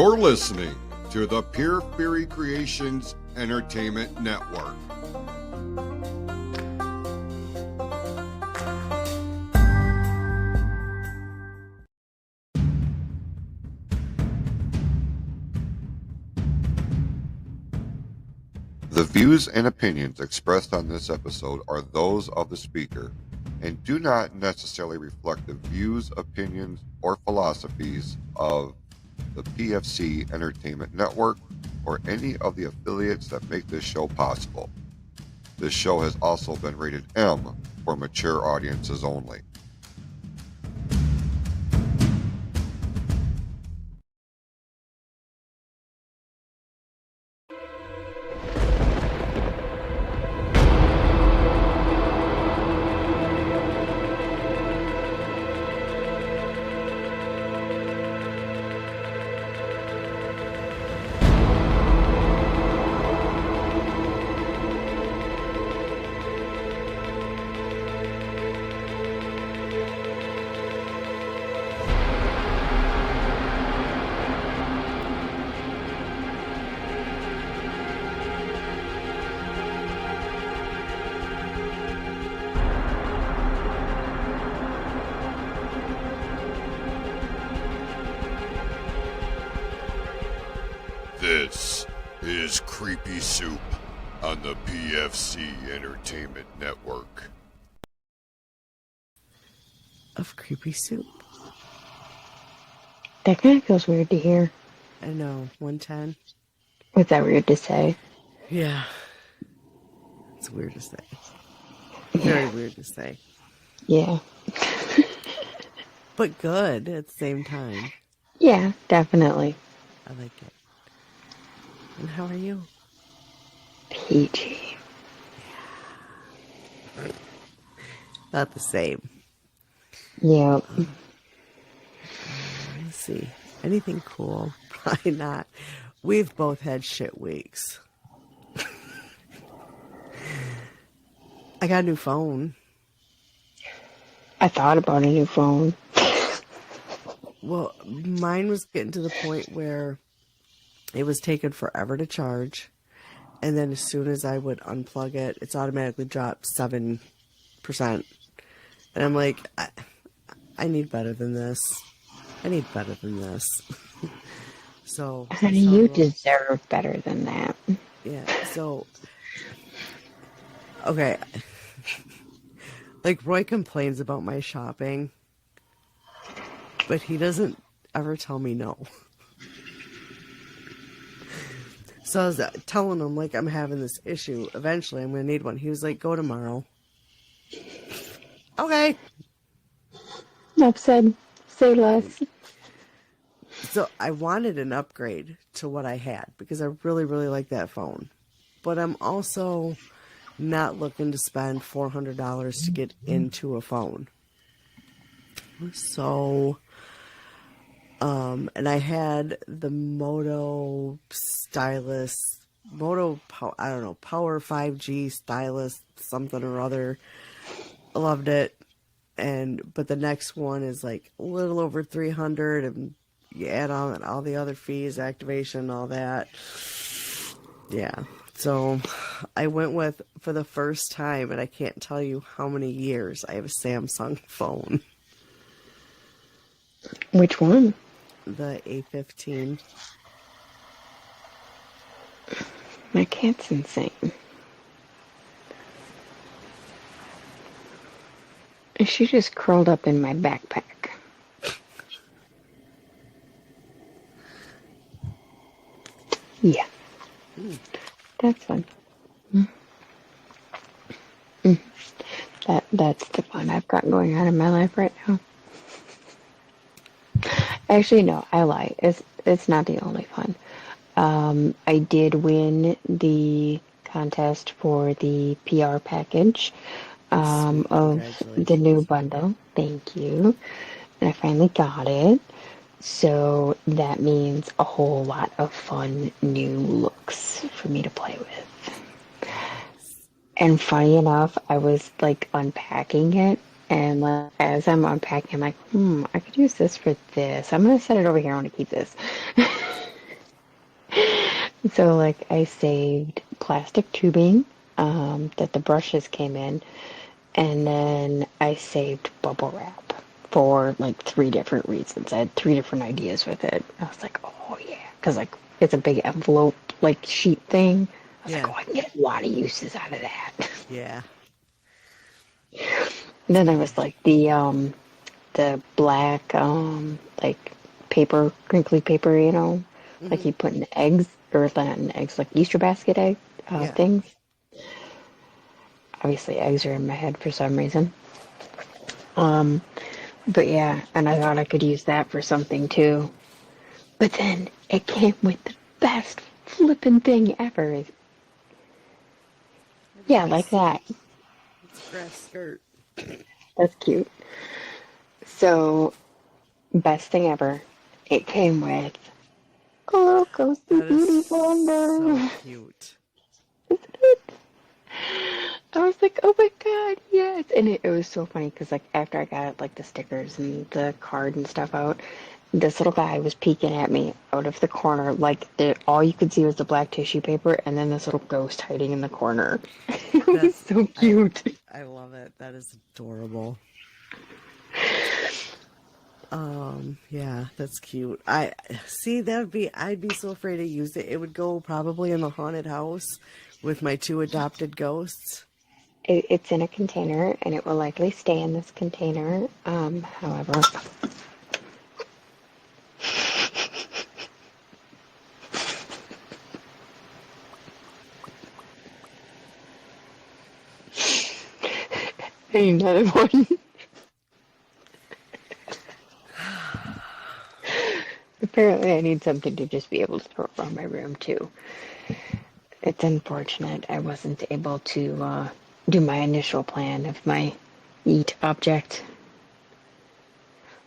You're listening to the Pure Fury Creations Entertainment Network. The views and opinions expressed on this episode are those of the speaker and do not necessarily reflect the views, opinions, or philosophies of the PFC Entertainment Network or any of the affiliates that make this show possible. This show has also been rated M for mature audiences only. This is Creepy Soup on the PFC Entertainment Network. Of Creepy Soup. That kind of feels weird to hear. I know, 110. Was that weird to say? Yeah. It's weird to say. Very weird to say. Yeah. But good at the same time. Yeah, definitely. I like it. And how are you? Peachy. Yeah. Not the same. Yep. Let's see. Anything cool? Probably not. We've both had shit weeks. I got a new phone. I thought about a new phone. Well, mine was getting to the point where it was taking forever to charge. And then as soon as I would unplug it, it's automatically dropped 7%. And I'm like, I need better than this. I need better than this. So, Honey, you deserve better than that. yeah, so, okay. Like, Roy complains about my shopping, but he doesn't ever tell me no. So I was telling him, like, I'm having this issue. Eventually, I'm going to need one. He was like, go tomorrow. Okay. Enough said. Say less. So I wanted an upgrade to what I had because I really, really like that phone. But I'm also not looking to spend $400 to get into a phone. So, and I had the Moto Stylus, Power 5G Stylus, something or other. I loved it. But the next one is like a little over 300, and you add on all the other fees, activation, all that. Yeah. So I went with, for the first time, and I can't tell you how many years, I have a Samsung phone. Which one? The A15. My cat's insane. She just curled up in my backpack. Yeah. That's fun. That's the fun I've got going on in my life right now. Actually, no, I lie. It's not the only fun. I did win the contest for the PR package of the new bundle. Thank you. And I finally got it. So that means a whole lot of fun new looks for me to play with. And funny enough, I was like unpacking it, and like, as I'm unpacking, I'm like, I could use this for this. I'm gonna set it over here. I want to keep this. So, like, I saved plastic tubing that the brushes came in, and then I saved bubble wrap for like three different reasons. I had three different ideas with it. I was like, oh yeah, because like it's a big envelope like sheet thing. I was like, Yeah. oh, I can get a lot of uses out of that. Yeah. And then I was like the black like paper, crinkly paper, like Hmm. you put in eggs or not in eggs, like Easter basket egg Yeah. things. Obviously, eggs are in my head for some reason. Um, but yeah, and I thought I could use that for something too. But then it came with the best flippin' thing ever. Yeah, like Grass. that. It's a grass skirt. That's cute. So, best thing ever. It came with a little ghosty That is beauty so blender. cute. I was like, oh my god, yes. And it was so funny because, like, after I got, like, the stickers and the card and stuff out, this little guy was peeking at me out of the corner. Like, all you could see was the black tissue paper and then this little ghost hiding in the corner. It was That's so I cute. I love it. That is adorable. Yeah, that's cute. I see that would be I'd be so afraid to use it. It would go probably in the haunted house with my two adopted ghosts. It's in a container and it will likely stay in this container. However, another one. Apparently, I need something to just be able to throw around my room too. It's unfortunate I wasn't able to do my initial plan of my eat object.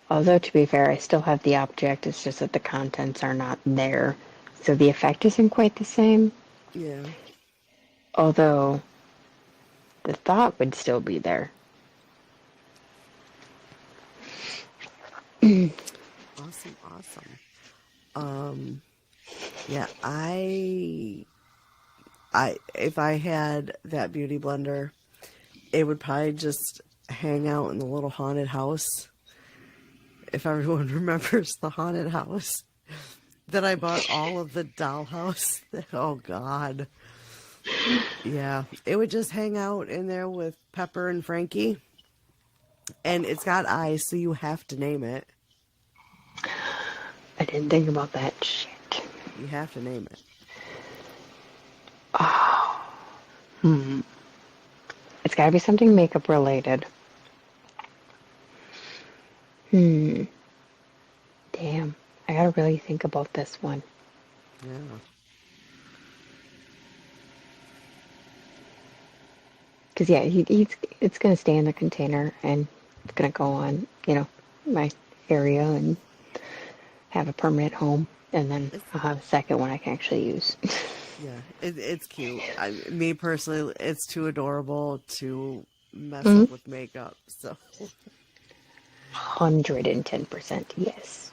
Although, to be fair, I still have the object, it's just that the contents are not there. So the effect isn't quite the same. Yeah. Although, the thought would still be there. Awesome, awesome. Um yeah, I if I had that beauty blender, it would probably just hang out in the little haunted house. If everyone remembers the haunted house that I bought all of the dollhouse. Oh God. Yeah, it would just hang out in there with Pepper and Frankie, and it's got eyes, so you have to name it. I didn't think about that shit. You have to name it. It's gotta be something makeup related. Hmm. Damn. I gotta really think about this one. Yeah. Because, yeah, it's gonna stay in the container and it's gonna go on, my area and have a permanent home. And then It's I'll have a second one I can actually use. yeah, it's cute. Me personally, it's too adorable to mess Mhm. up with makeup. So 110%, yes.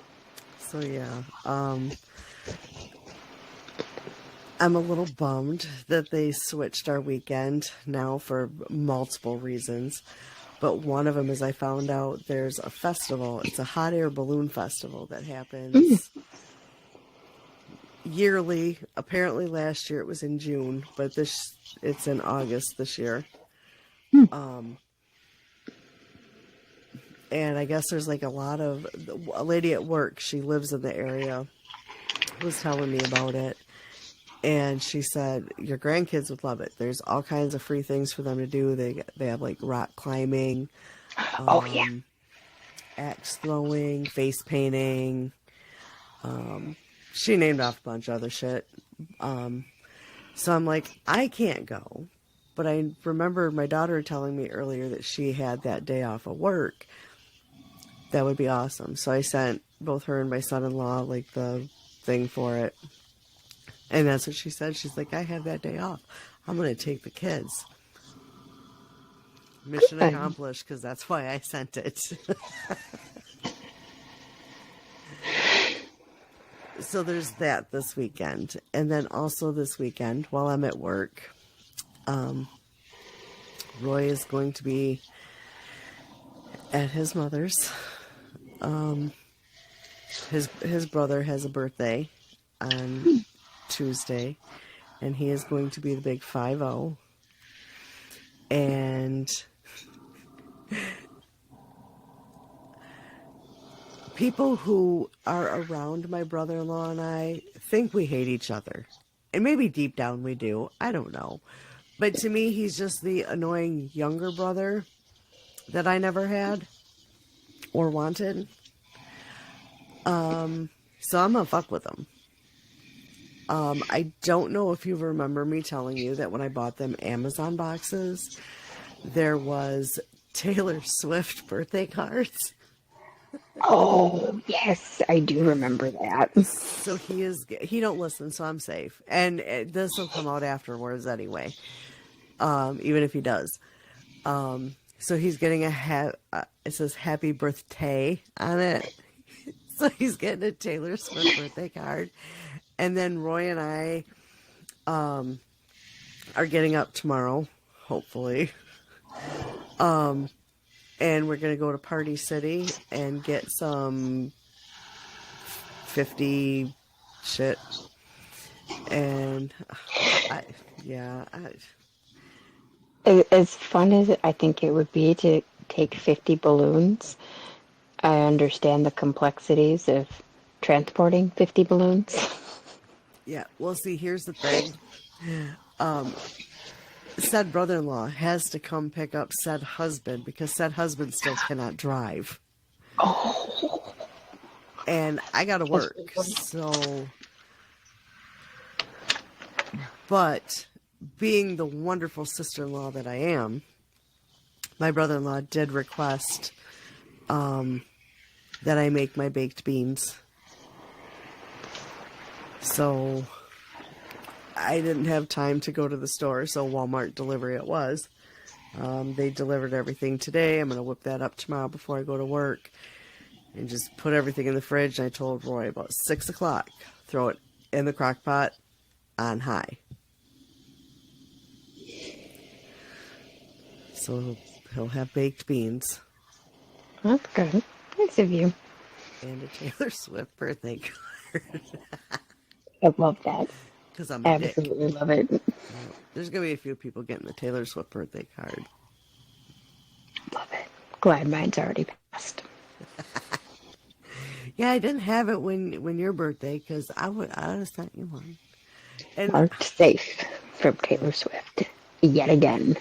so yeah. I'm a little bummed that they switched our weekend now for multiple reasons. But one of them is I found out there's a festival. It's a hot air balloon festival that Mm. happens yearly. Apparently last year it was in June, but this it's in August this year. And I guess there's like a lady at work, she lives in the area, was telling me about it. And she said your grandkids would love it. There's all kinds of free things for them to do. They have like rock climbing, Oh, yeah. axe throwing, face painting. She named off a bunch of other shit. So I'm like, I can't go. But I remember my daughter telling me earlier that she had that day off of work. That would be awesome. So I sent both her and my son-in-law like the thing for it. And that's what she said. She's like, I have that day off. I'm going to take the kids. Mission Good. accomplished because that's why I sent it. so there's that this weekend. And then also this weekend, while I'm at work, Roy is going to be at his mother's. His brother has a birthday on Tuesday, and he is going to be the big 5-0. And people who are around my brother-in-law and I think we hate each other. And maybe deep down we do. I don't know. But to me, he's just the annoying younger brother that I never had or wanted. So I'm gonna fuck with him. I don't know if you remember me telling you that when I bought them Amazon boxes, there was Taylor Swift birthday cards. Oh, yes, I do remember that. So he don't listen, so I'm safe. And this will come out afterwards anyway, even if he does. So he's getting it says happy birthday on it. So he's getting a Taylor Swift birthday card. And then Roy and I are getting up tomorrow, hopefully. And we're going to go to Party City and get some 50 shit. And As fun as I think it would be to take 50 balloons, I understand the complexities of transporting 50 balloons. Yeah, well, see, here's the thing. Said brother-in-law has to come pick up said husband because said husband still cannot drive. Oh. And I gotta work, so... But, being the wonderful sister-in-law that I am, my brother-in-law did request that I make my baked beans. So... I didn't have time to go to the store, so Walmart delivery it was. They delivered everything today. I'm going to whip that up tomorrow before I go to work and just put everything in the fridge. And I told Roy about 6 o'clock, throw it in the crock pot on high. So he'll have baked beans. That's good. Nice of you. And a Taylor Swift birthday card. I love that. Because I'm a absolutely dick. Love it. There's going to be a few people getting the Taylor Swift birthday card. Love it. Glad mine's already passed. Yeah, I didn't have it when your birthday because I would have sent you one. And Marked safe from Taylor Swift. Yet again.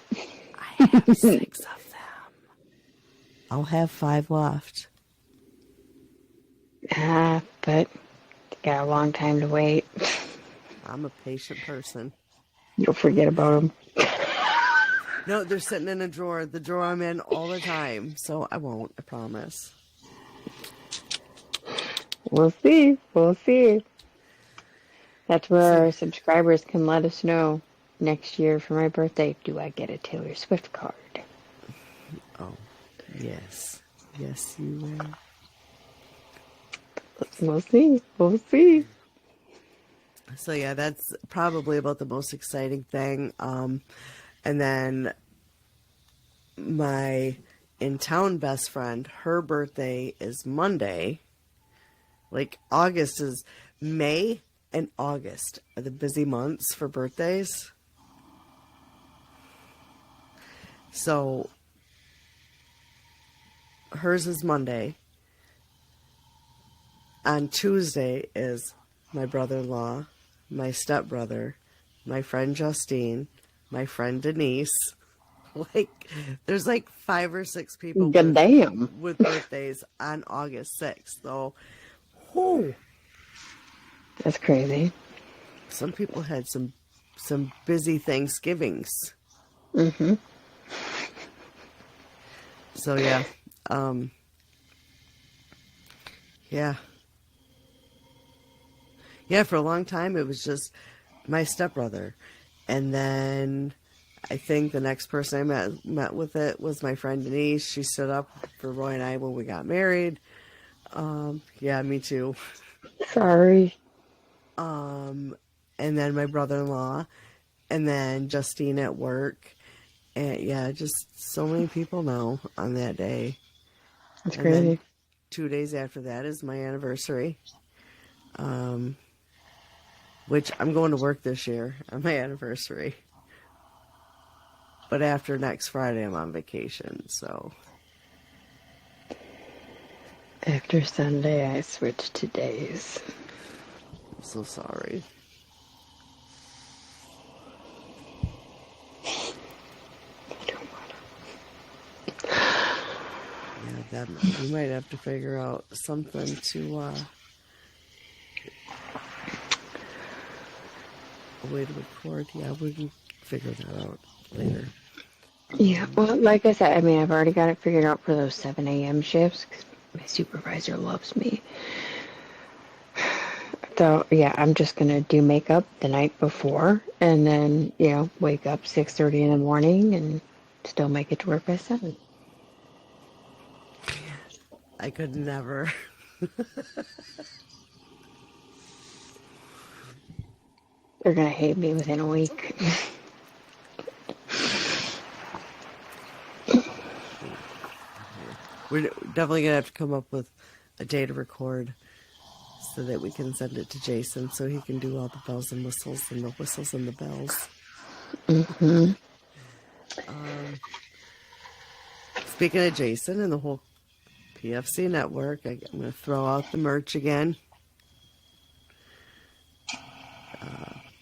I have 6 of them. I'll have 5 left. But got a long time to wait. I'm a patient person. You'll forget about them. No, they're sitting in a drawer. The drawer I'm in all the time. So I won't, I promise. We'll see. We'll see. That's where our subscribers can let us know next year for my birthday. Do I get a Taylor Swift card? Oh, yes. Yes, you will. We'll see. We'll see. So yeah, that's probably about the most exciting thing. And then my in-town best friend, her birthday is Monday. Like August is May and August are the busy months for birthdays. So hers is Monday. On Tuesday is my brother-in-law, my stepbrother, my friend Justine, my friend Denise. Like, there's like 5 or 6 people with birthdays on August 6th. So, whoo. That's crazy. Some people had some busy Thanksgivings. Mm-hmm. So, yeah. Yeah. Yeah, for a long time, it was just my stepbrother. And then I think the next person I met with it was my friend Denise. She stood up for Roy and I when we got married. Yeah, me too. Sorry. and then my brother-in-law, and then Justine at work. And yeah, just so many people now on that day. That's And then crazy. 2 days after that is my anniversary, which I'm going to work this year on my anniversary. But after next Friday, I'm on vacation, so. After Sunday, I switched to days. I'm so sorry. Yeah, that we might have to figure out something to a way to record. Yeah, we can figure that out later. Yeah, well, like I said, I mean, I've already got it figured out for those 7 a.m. shifts because my supervisor loves me. So, yeah, I'm just going to do makeup the night before and then, wake up 6:30 in the morning and still make it to work by 7. I could never. They're going to hate me within a week. We're definitely going to have to come up with a day to record so that we can send it to Jason so he can do all the bells and whistles and the whistles and the bells. Mm-hmm. Speaking of Jason and the whole PFC network, I'm going to throw out the merch again.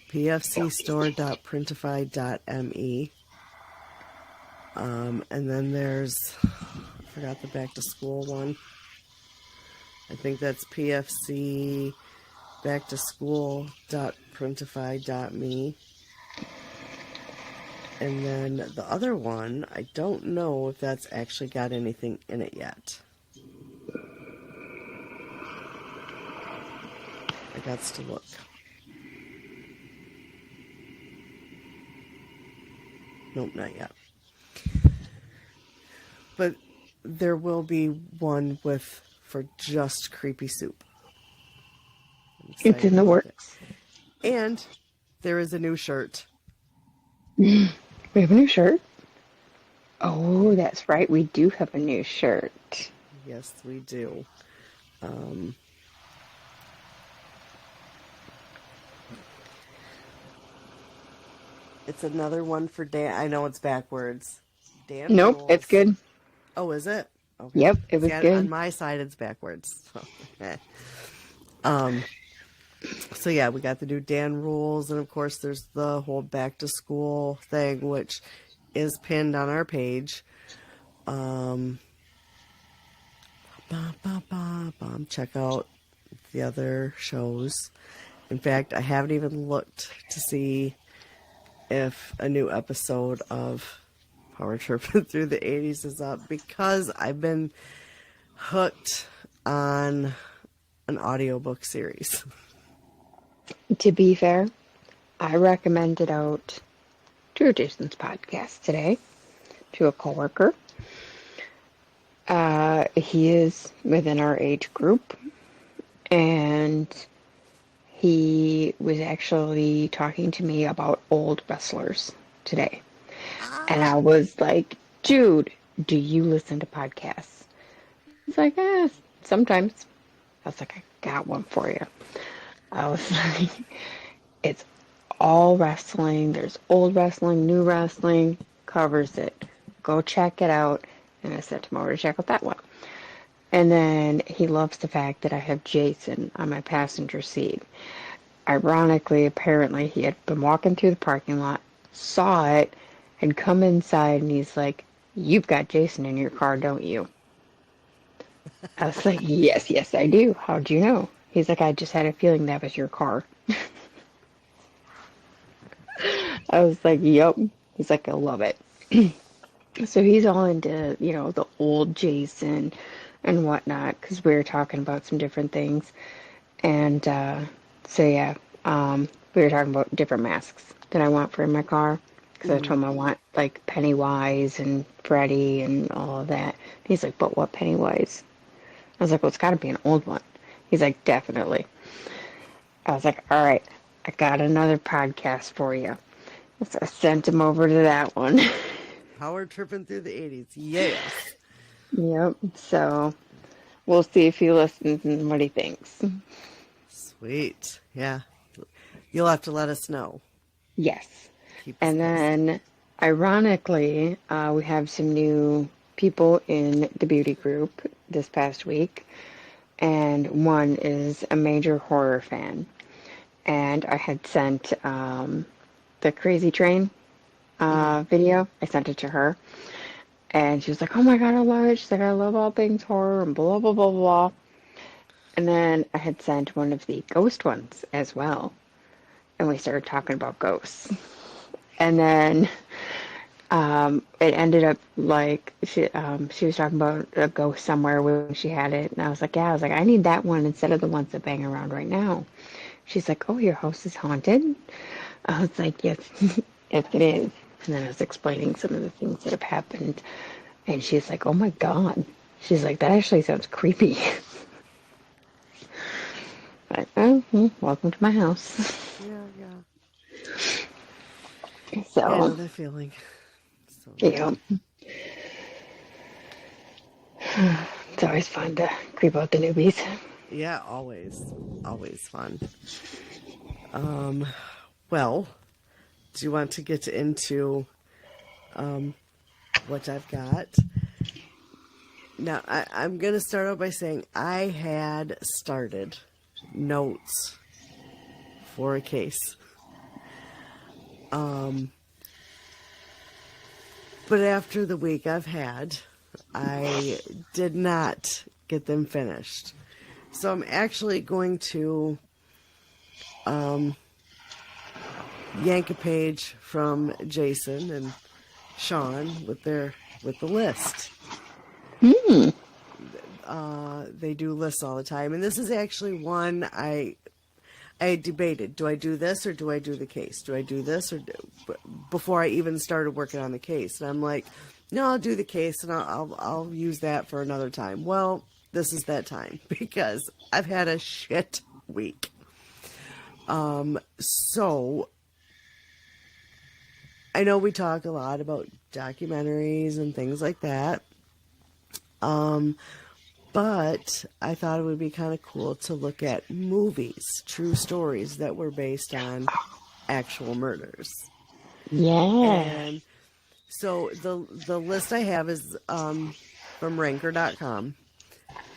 pfcstore.printify.me. And then there's, I forgot the back to school one. I think that's pfcbacktoschool.printify.me. And then the other one, I don't know if that's actually got anything in it yet. I got to look. Nope, not yet. But there will be one for just Creepy Soup. It's in the works. And there is a new shirt. We have a new shirt? Oh, that's right. We do have a new shirt. Yes, we do. It's another one for Dan. I know it's backwards. Dan Nope, rules. it's good. Oh, is it? Okay. Yep, it was good. On my side, it's backwards. So yeah, we got the new Dan rules, and of course, there's the whole back to school thing, which is pinned on our page. Check out the other shows. In fact, I haven't even looked to see if a new episode of Power Tripping Through the 80s is up, because I've been hooked on an audiobook series. To be fair, I recommended out to Jason's podcast today to a coworker. He is within our age group, and he was actually talking to me about old wrestlers today. And I was like, dude, do you listen to podcasts? He's like, sometimes. I was like, I got one for you. I was like, it's all wrestling. There's old wrestling, new wrestling, covers it. Go check it out. And I sent him over to check out that one. And then he loves the fact that I have Jason on my passenger seat. Ironically, apparently, he had been walking through the parking lot, saw it, had come inside, and he's like, "You've got Jason in your car, don't you?" I was like, yes, I do. How'd you know? He's like, I just had a feeling that was your car. I was like, yup. He's like, I love it. So he's all into, the old Jason and whatnot, because we were talking about some different things. And so, yeah, we were talking about different masks that I want for in my car. Because I told him I want, like, Pennywise and Freddy and all of that. He's like, but what Pennywise? I was like, well, it's got to be an old one. He's like, definitely. I was like, all right, I got another podcast for you. So I sent him over to that one. Power tripping through the 80s. Yes. Yep. So we'll see if he listens and what he thinks. Sweet. Yeah. You'll have to let us know. Yes. Keep us And posted. then, ironically, we have some new people in the beauty group this past week. And one is a major horror fan. And I had sent the Crazy Train video. I sent it to her. And she was like, oh my God, I love it. She's like, I love all things horror and blah, blah, blah, blah. And then I had sent one of the ghost ones as well. And we started talking about ghosts. And then it ended up like she was talking about a ghost somewhere when she had it. And I was like, yeah, I was like, I need that one instead of the ones that bang around right now. She's like, oh, your house is haunted? I was like, yes, yes, it is. And then I was explaining some of the things that have happened. And she's like, oh my God. She's like, that actually sounds creepy. But, oh, welcome to my house. Yeah, yeah. So, I know that feeling. So, yeah. It's always fun to creep out the newbies. yeah, always. Always fun. Well, do you want to get into what I've got? Now, I'm going to start out by saying I had started notes for a case. But after the week I've had, I did not get them finished. So I'm actually going to yank a page from Jason and Sean with the list. They do lists all the time, and this is actually one I debated. Do I do this or do I do the case? Do I do this before I even started working on the case? And I'm like, no, I'll do the case, and I'll use that for another time. Well, this is that time because I've had a shit week. So I know we talk a lot about documentaries and things like that. But I thought it would be kind of cool to look at movies, true stories that were based on actual murders. Yeah. And so the list I have is from Ranker.com.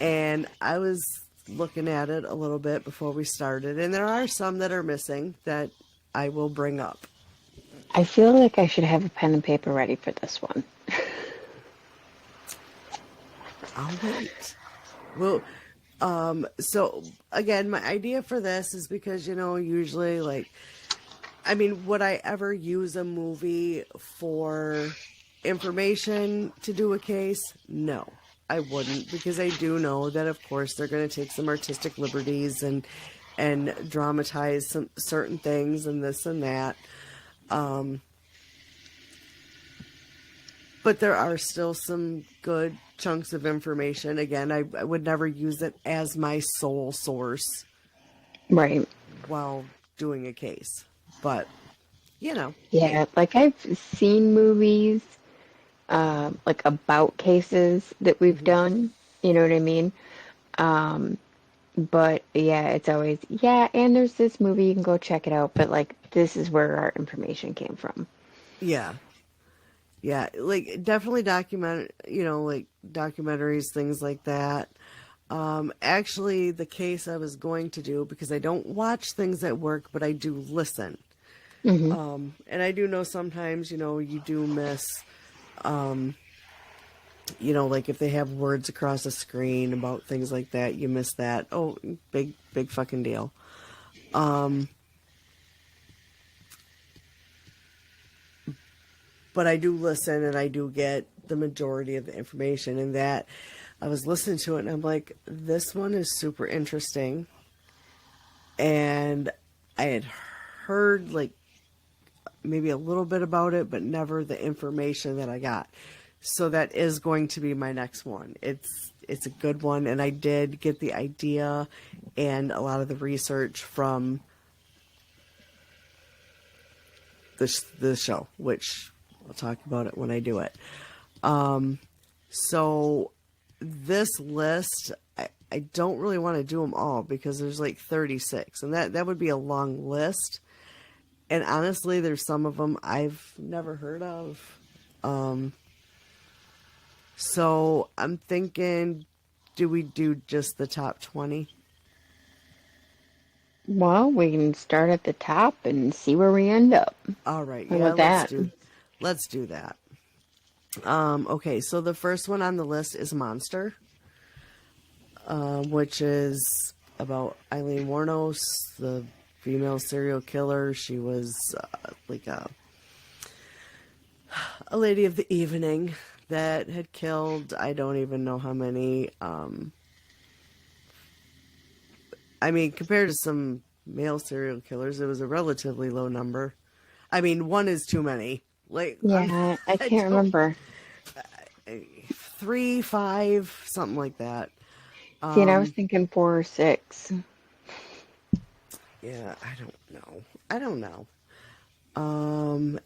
And I was looking at it a little bit before we started. And there are some that are missing that I will bring up. I feel like I should have a pen and paper ready for this one. I'll wait. Well, so again, my idea for this is because, usually would I ever use a movie for information to do a case? No, I wouldn't, because I do know that, of course, they're going to take some artistic liberties and dramatize some certain things and this and that. But there are still some good chunks of information. Again, I would never use it as my sole source Right. while doing a case. But, Yeah, like I've seen movies, like about cases that we've done. You know what I mean? But yeah, it's always, yeah, and there's this movie, you can go check it out. But like, this is where our information came from. yeah. Yeah, definitely documentaries, things like that. Actually, the case I was going to do, because I don't watch things at work, but I do listen. And I do know sometimes, you do miss, if they have words across the screen about things like that, you miss that. Oh, big fucking deal. But I do listen and I do get the majority of the information, and that I was listening to it and I'm like, this one is super interesting. And I had heard maybe a little bit about it, but never the information that I got. So that is going to be my next one. It's a good one, and I did get the idea and a lot of the research from the show, which I'll talk about it when I do it. So this list, I don't really want to do them all because there's like 36, and that would be a long list. And honestly, there's some of them I've never heard of. So I'm thinking, do we do just the top 20? Well, we can start at the top and see where we end up. All right, How yeah, about let's do that. Okay, so the first one on the list is Monster, which is about Eileen Wuornos, the female serial killer. She was like a lady of the evening that had killed, I don't even know how many. I mean, compared to some male serial killers, it was a relatively low number. I mean, one is too many. Like, Yeah, I can't remember. 3, 5, something like that. See, and I was thinking 4 or 6. Yeah, I don't know.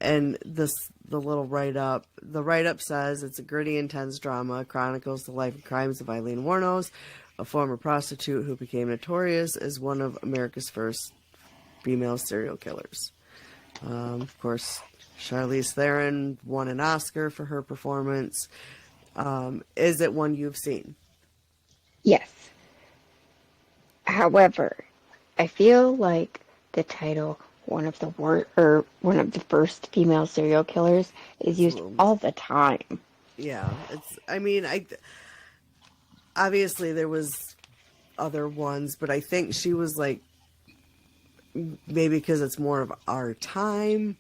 And the write-up says it's a gritty, intense drama, chronicles the life and crimes of Eileen Wuornos, a former prostitute who became notorious as one of America's first female serial killers. Of course, Charlize Theron won an Oscar for her performance. Is it one you've seen? Yes. However, I feel like the title one of the first female serial killers is used all the time. Yeah, obviously there was other ones, but I think she was like, maybe because it's more of our time.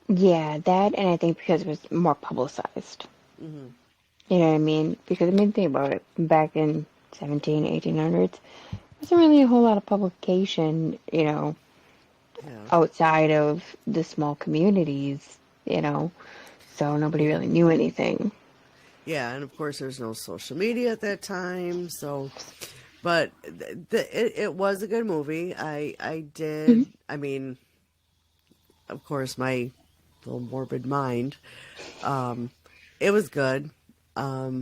Yeah, that, and I think because it was more publicized. Mm-hmm. You know what I mean? Because, I mean, think about it. Back in 1800s, there wasn't really a whole lot of publication, outside of the small communities, so nobody really knew anything. Yeah, and of course there's no social media at that time, so, but it was a good movie. I did, Mm-hmm. I mean, of course, my little morbid mind, it was good. Yeah,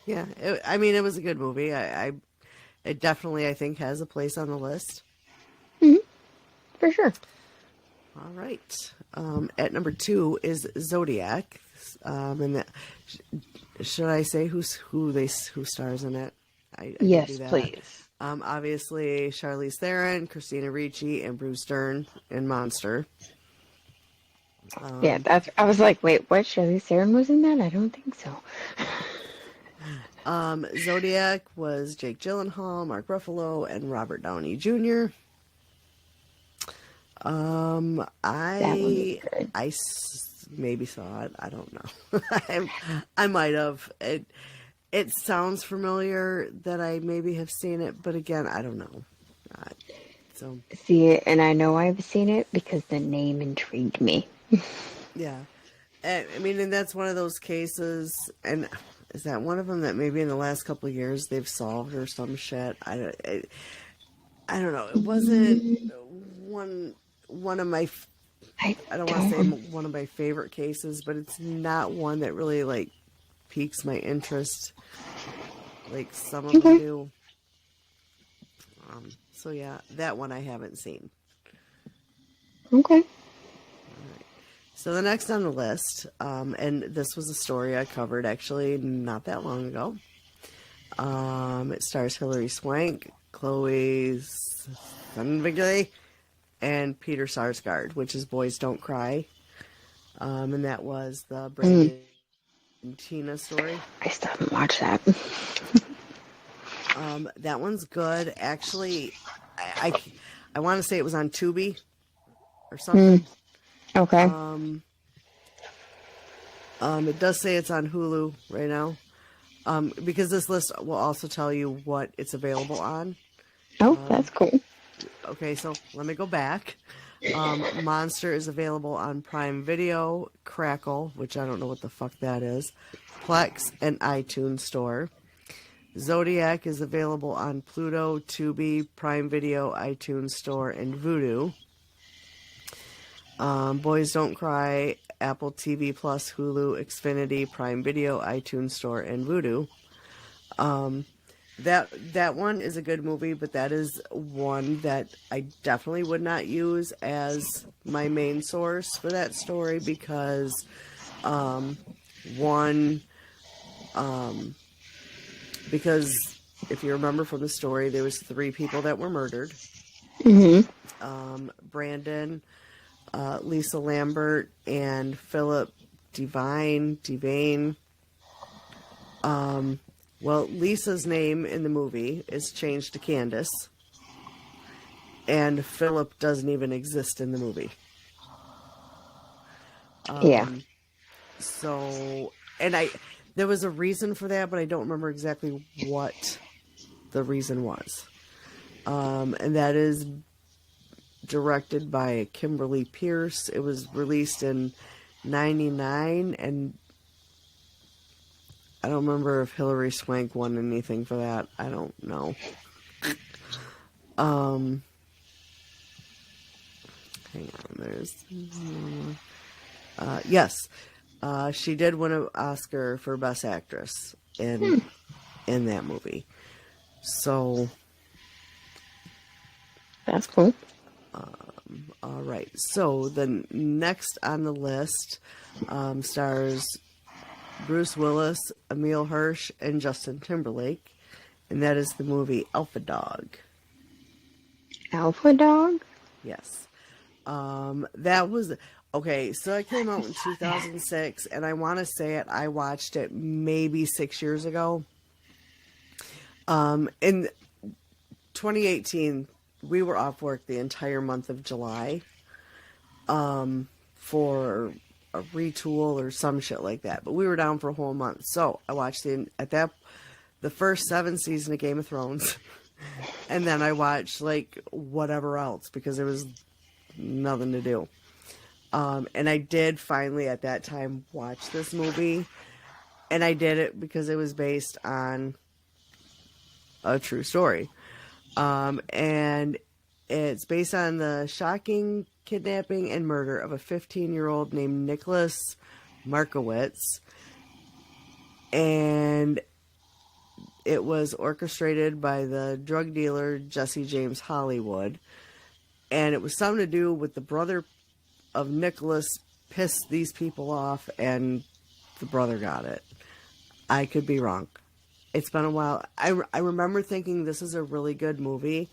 it was a good movie. It definitely, I think, has a place on the list. Mm-hmm. For sure. All right. At number 2 is Zodiac. Should I say who stars in it? I yes, can do that. please. Obviously, Charlize Theron, Christina Ricci, and Bruce Dern in Monster. Yeah, I was like, wait, what? Charlize Theron was in that? I don't think so. Zodiac was Jake Gyllenhaal, Mark Ruffalo, and Robert Downey Jr. I maybe saw it. I don't know. I might have. It sounds familiar that I maybe have seen it, but again, I don't know. So see, and I know I've seen it because the name intrigued me. Yeah, I mean, and that's one of those cases. And is that one of them that maybe in the last couple of years they've solved or some shit? I don't know. It wasn't one of my. I don't want to say one of my favorite cases, but it's not one that really like piques my interest, like some of them do. So yeah, that one I haven't seen. Okay. All right. So the next on the list, and this was a story I covered actually not that long ago. It stars Hilary Swank, Chloe Sevigny, and Peter Sarsgaard, which is Boys Don't Cry. And that was the Brandon and Tina story. I still haven't watched that. That one's good. Actually, I want to say it was on Tubi or something. Okay. It does say it's on Hulu right now. Because this list will also tell you what it's available on. Oh, that's cool. Okay, so let me go back. Monster is available on Prime Video, Crackle, which I don't know what the fuck that is, Plex, and iTunes Store. Zodiac is available on Pluto, Tubi, Prime Video, iTunes Store, and Vudu. Boys Don't Cry, Apple TV Plus, Hulu, Xfinity, Prime Video, iTunes Store, and Vudu. That one is a good movie, but that is one that I definitely would not use as my main source for that story because, because if you remember from the story, there was 3 people that were murdered. Brandon, Lisa Lambert, and Philip Devane. Well, Lisa's name in the movie is changed to Candace, and Philip doesn't even exist in the movie. Yeah. So, and there was a reason for that, but I don't remember exactly what the reason was. And that is directed by Kimberly Pierce. It was released in '99, and I don't remember if Hilary Swank won anything for that. I don't know. Hang on, there's... yes, she did win an Oscar for Best Actress in that movie. So... That's cool. All right, so the next on the list stars Bruce Willis, Emile Hirsch, and Justin Timberlake, and that is the movie Alpha Dog. Alpha Dog? Yes. That was... Okay, so it came out in 2006, and I want to say I watched it maybe 6 years ago. In 2018, we were off work the entire month of July for a retool or some shit like that. But we were down for a whole month. So I watched the first 7 seasons of Game of Thrones. And then I watched like whatever else because there was nothing to do. And I did finally at that time watch this movie. And I did it because it was based on a true story. And it's based on the shocking kidnapping and murder of a 15-year-old named Nicholas Markowitz. And it was orchestrated by the drug dealer Jesse James Hollywood. And it was something to do with the brother of Nicholas pissed these people off, and the brother got it. I could be wrong. It's been a while. I remember thinking this is a really good movie,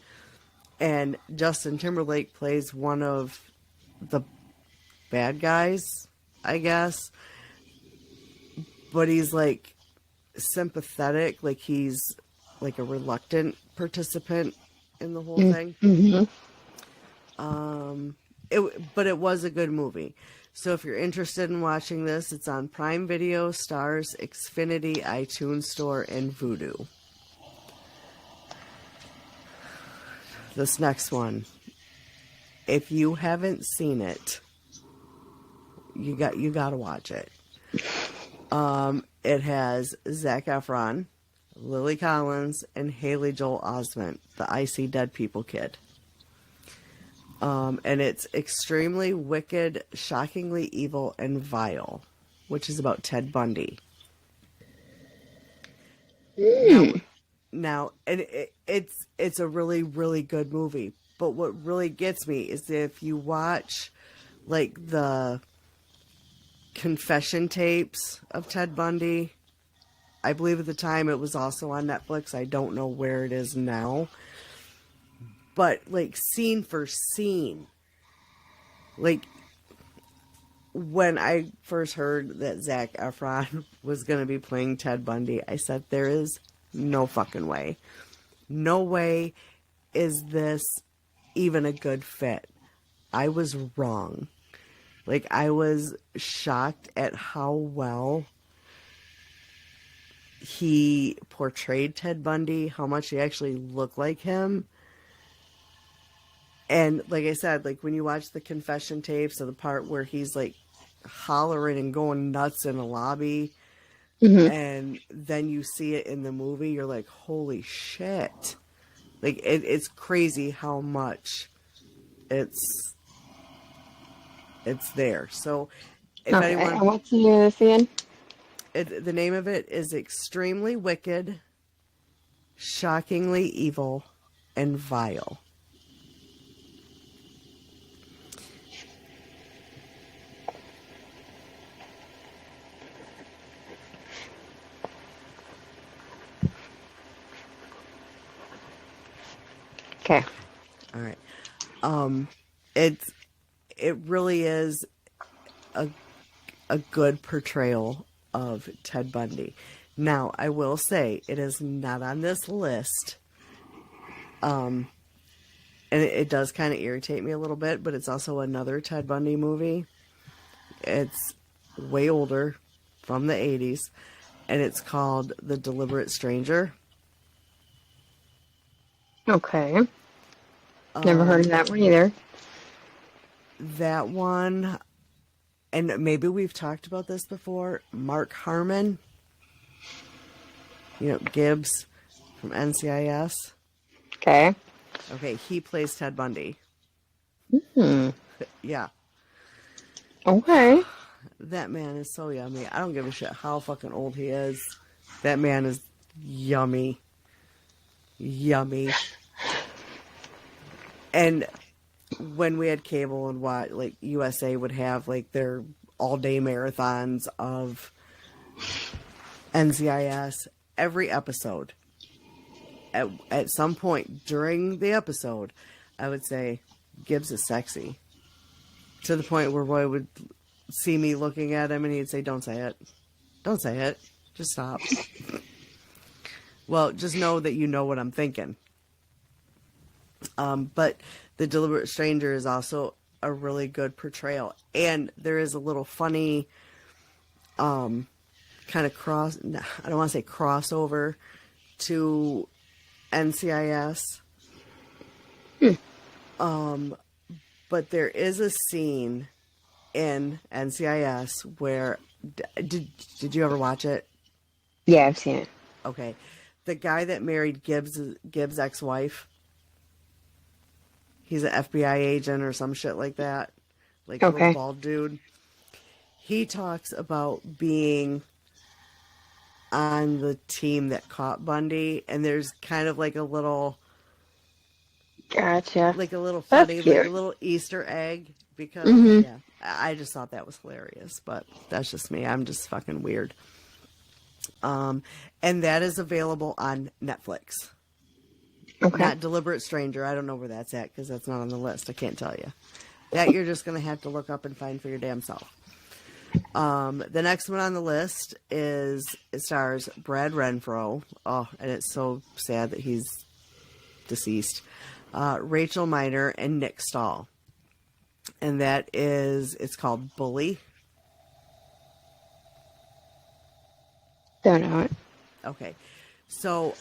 and Justin Timberlake plays one of the bad guys, I guess. But he's like sympathetic, like he's like a reluctant participant in the whole thing. But it was a good movie. So if you're interested in watching this, it's on Prime Video, Stars, Xfinity, iTunes Store, and Vudu. This next one, if you haven't seen it, you got to watch it. It has Zac Efron, Lily Collins, and Haley Joel Osment, the I See Dead People kid. And it's extremely wicked, shockingly evil, and vile, which is about Ted Bundy. Now, and it's a really, really good movie. But what really gets me is if you watch, like, the confession tapes of Ted Bundy. I believe at the time it was also on Netflix. I don't know where it is now. But, like, scene for scene, like, when I first heard that Zac Efron was going to be playing Ted Bundy, I said, there is no fucking way. No way is this even a good fit. I was wrong. Like, I was shocked at how well he portrayed Ted Bundy, how much he actually looked like him. And like I said, like when you watch the confession tapes of the part where he's like hollering and going nuts in a lobby, Hmm. and then you see it in the movie, you're like, holy shit. Like it's crazy how much it's there. So if Okay, anyone, and what's the scene? the name of it is Extremely Wicked, Shockingly Evil, and Vile. Okay. All right. It's it really is a good portrayal of Ted Bundy. Now, I will say it is not on this list. And it does kind of irritate me a little bit, but it's also another Ted Bundy movie. It's way older, from the 80s, and it's called The Deliberate Stranger. Okay. Never heard of that one either. That one, and maybe we've talked about this before, Mark Harmon, Gibbs from NCIS. Okay. Okay, he plays Ted Bundy. Hmm. Yeah, Okay. that man is so yummy. I don't give a shit how fucking old he is. That man is yummy. Yummy. And when we had cable and what, like USA would have like their all-day marathons of NCIS, every episode, at some point during the episode, I would say, Gibbs is sexy. To the point where Roy would see me looking at him and he'd say, don't say it. Don't say it. Just stop. Well, just know that you know what I'm thinking. But The Deliberate Stranger is also a really good portrayal. And there is a little funny kind of I don't want to say crossover to NCIS. But there is a scene in NCIS where did you ever watch it? Yeah, I've seen it. Okay. The guy that married Gibbs' ex-wife, he's an FBI agent or some shit like that. Like a little Okay. bald dude. He talks about being on the team that caught Bundy, and there's kind of like a little Gotcha. That's funny, like cute. a little Easter egg, because Mm-hmm. yeah, I just thought that was hilarious, but that's just me. I'm just fucking weird. And that is available on Netflix. Okay. Not Deliberate Stranger. I don't know where that's at because that's not on the list. I can't tell you. That you're just going to have to look up and find for your damn self. The next one on the list it stars Brad Renfro. Oh, and it's so sad that he's deceased. Rachel Miner and Nick Stahl. And it's called Bully. Don't know it. Okay. So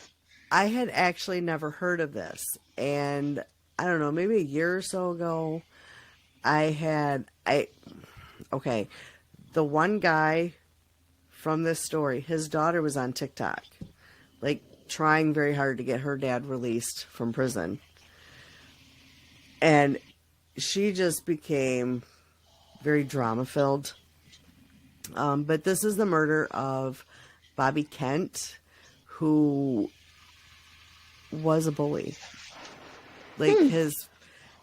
I had actually never heard of this. And I don't know, maybe a year or so ago, okay. The one guy from this story, his daughter was on TikTok, like trying very hard to get her dad released from prison. And she just became very drama filled. But this is the murder of Bobby Kent, who was a bully. Like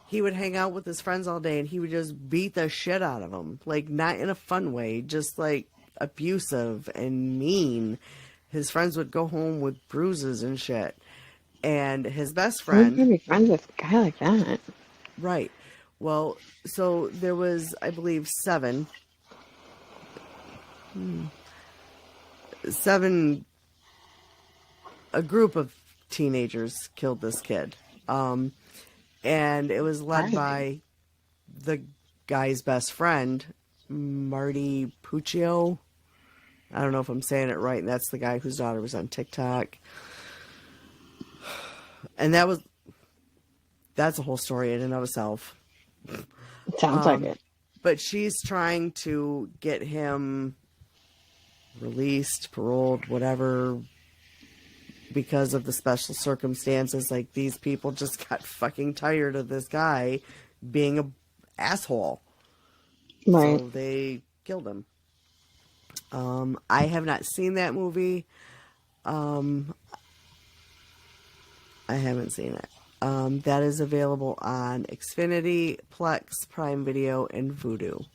he would hang out with his friends all day and he would just beat the shit out of them. Like, not in a fun way, just like abusive and mean. His friends would go home with bruises and shit. And his best Who's gonna friend, be friends with a guy like that? right. Well, so there was, I believe, seven, a group of teenagers killed this kid. And it was led by the guy's best friend, Marty Puccio. I don't know if I'm saying it right. And that's the guy whose daughter was on TikTok. And that was that's a whole story in and of itself. It sounds like it. But she's trying to get him released, paroled, whatever, because of the special circumstances. Like, these people just got fucking tired of this guy being a asshole. Right. So they killed him. I have not seen that movie. I haven't seen it. That is available on Xfinity, Plex, Prime Video, and Vudu.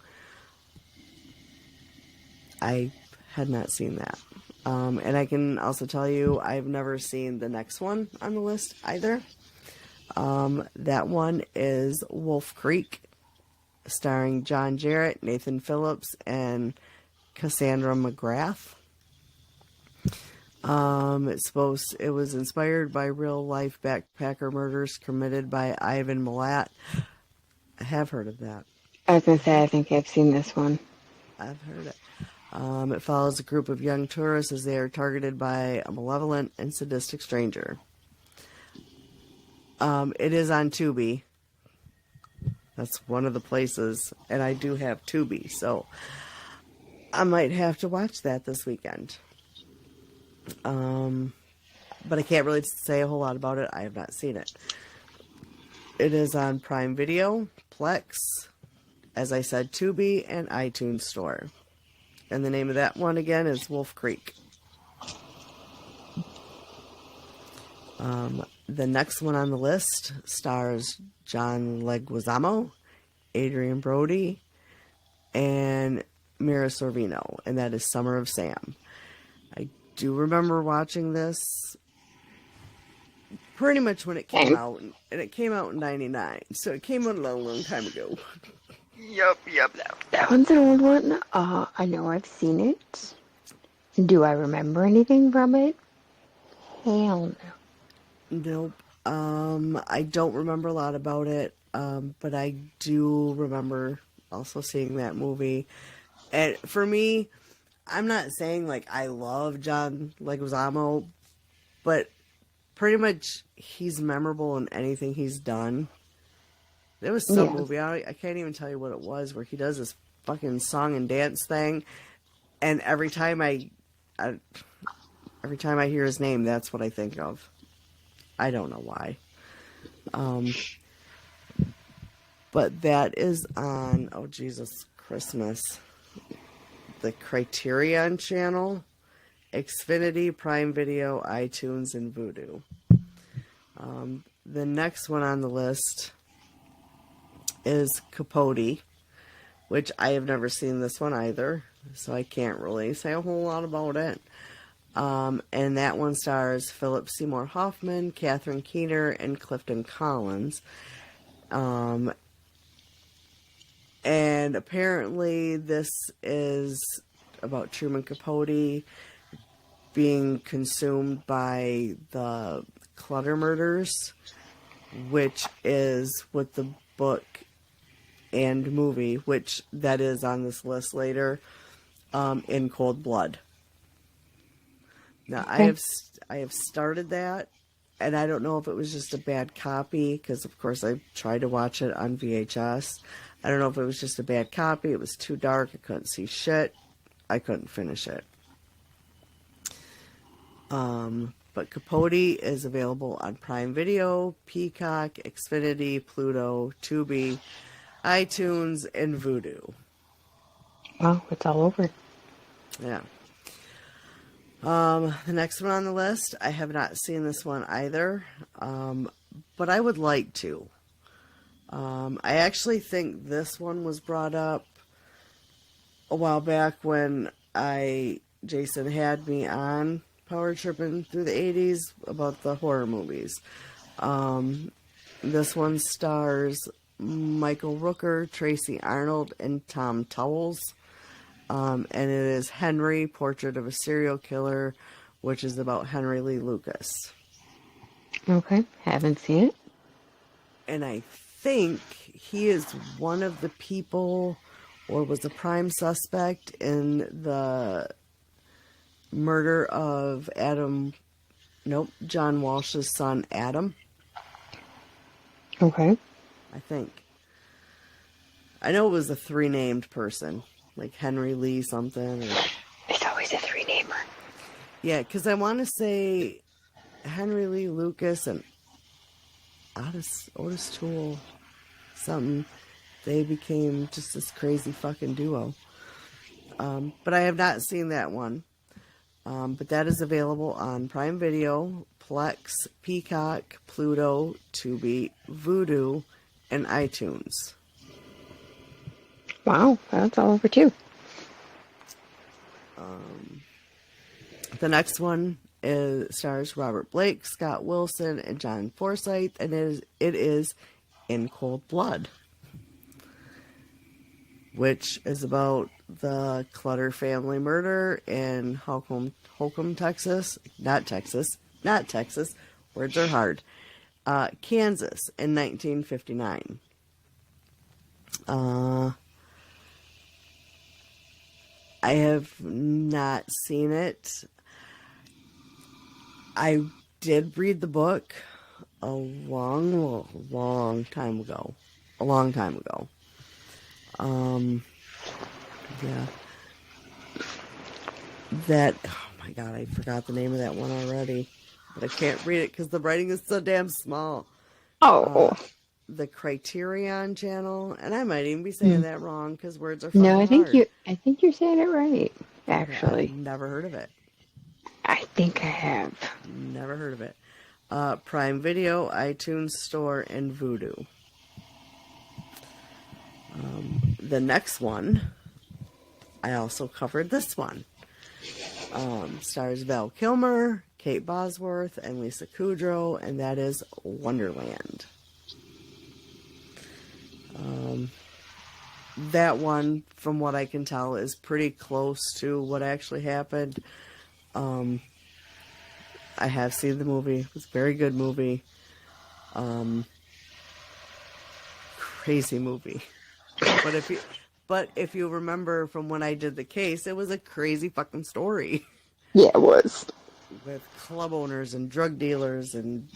I had not seen that. And I can also tell you, I've never seen the next one on the list either. That one is Wolf Creek, starring John Jarrett, Nathan Phillips, and Cassandra McGrath. It was inspired by real life backpacker murders committed by Ivan Milat. I have heard of that. I was gonna say, I think I've seen this one. I've heard it. It follows a group of young tourists as they are targeted by a malevolent and sadistic stranger. It is on Tubi. That's one of the places, and I do have Tubi, so I might have to watch that this weekend. But I can't really say a whole lot about it. I have not seen it. It is on Prime Video, Plex, as I said, Tubi, and iTunes Store. And the name of that one again is Wolf Creek. The next one on the list stars John Leguizamo, Adrian Brody, and Mira Sorvino, and that is Summer of Sam. I do remember watching this pretty much when it came out, and it came out in '99, so it came out a long, long time ago. Yup. That one's an old one. I know I've seen it. Do I remember anything from it? Hell no. Nope. I don't remember a lot about it, but I do remember also seeing that movie. And for me, I'm not saying like I love John Leguizamo, but pretty much he's memorable in anything he's done. There was some movie, I can't even tell you what it was, where he does this fucking song and dance thing, and every time I hear his name, that's what I think of. I don't know why. But that is on, oh Jesus, Christmas, the Criterion Channel, Xfinity, Prime Video, iTunes, and Vudu. The next one on the list is Capote, which I have never seen this one either, so I can't really say a whole lot about it. And that one stars Philip Seymour Hoffman, Catherine Keener, and Clifton Collins. And apparently this is about Truman Capote being consumed by the Clutter murders, which is what the book and movie, which that is on this list later, In Cold Blood. Now, Okay. I have started that, and I don't know if it was just a bad copy, because of course I tried to watch it on VHS. I don't know if it was just a bad copy. It was too dark. I couldn't see shit. I couldn't finish it. But Capote is available on Prime Video, Peacock, Xfinity, Pluto, Tubi, iTunes, and Vudu. Well, it's all over. Yeah. The next one on the list, I have not seen this one either, but I would like to. I actually think this one was brought up a while back when Jason had me on Power Tripping through the 80s about the horror movies. This one stars Michael Rooker, Tracy Arnold, and Tom Towles. And it is Henry, Portrait of a Serial Killer, which is about Henry Lee Lucas. Okay, haven't seen it. And I think he is one of the people, or was a prime suspect in the murder of John Walsh's son, Adam. Okay. I think. I know it was a 3-named person, like Henry Lee something. Or... It's always a 3-namer. Yeah, because I want to say Henry Lee Lucas and Otis Toole, something. They became just this crazy fucking duo. But I have not seen that one. But that is available on Prime Video, Plex, Peacock, Pluto, Tubi, Vudu, and iTunes. Wow, that's all over too. The next one stars Robert Blake, Scott Wilson, and John Forsythe, and it is In Cold Blood, which is about the Clutter family murder in Holcomb, Texas. Not Texas. Words are hard. Kansas in 1959. I have not seen it. I did read the book a long time ago. Yeah. That, oh my god, I forgot the name of that one already. But I can't read it because the writing is so damn small. Oh. The Criterion Channel, and I might even be saying that wrong because words are fucking No, I think hard. I think you're saying it right, actually. I've never heard of it. I think I have. Never heard of it. Prime Video, iTunes Store, and Vudu. The next one, I also covered this one. Stars Val Kilmer, Kate Bosworth, and Lisa Kudrow, and that is Wonderland. That one, from what I can tell, is pretty close to what actually happened. I have seen the movie. It was a very good movie. Crazy movie. But if you remember from when I did the case, it was a crazy fucking story. Yeah, it was. With club owners and drug dealers and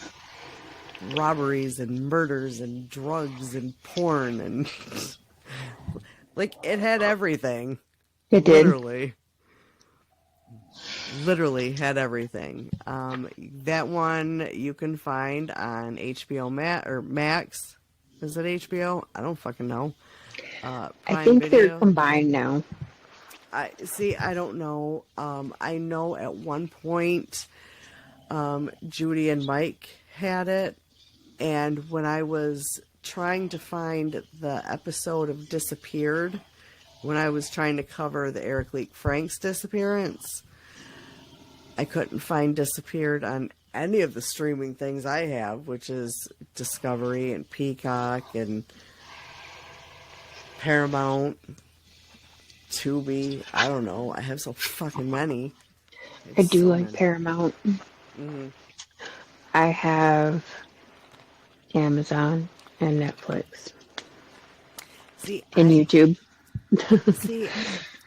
robberies and murders and drugs and porn and like it had everything. It did. Literally had everything. That one you can find on HBO Max. Is it HBO? I don't fucking know. I think Video. they're combined now. I don't know. I know at one point Judy and Mike had it, and when I was trying to find the episode of Disappeared, when I was trying to cover the Eric Leak Franks disappearance, I couldn't find Disappeared on any of the streaming things I have, which is Discovery and Peacock and Paramount, Tubi. I don't know. I have so fucking many. I do like Paramount. Mm-hmm. I have Amazon and Netflix. And YouTube. See,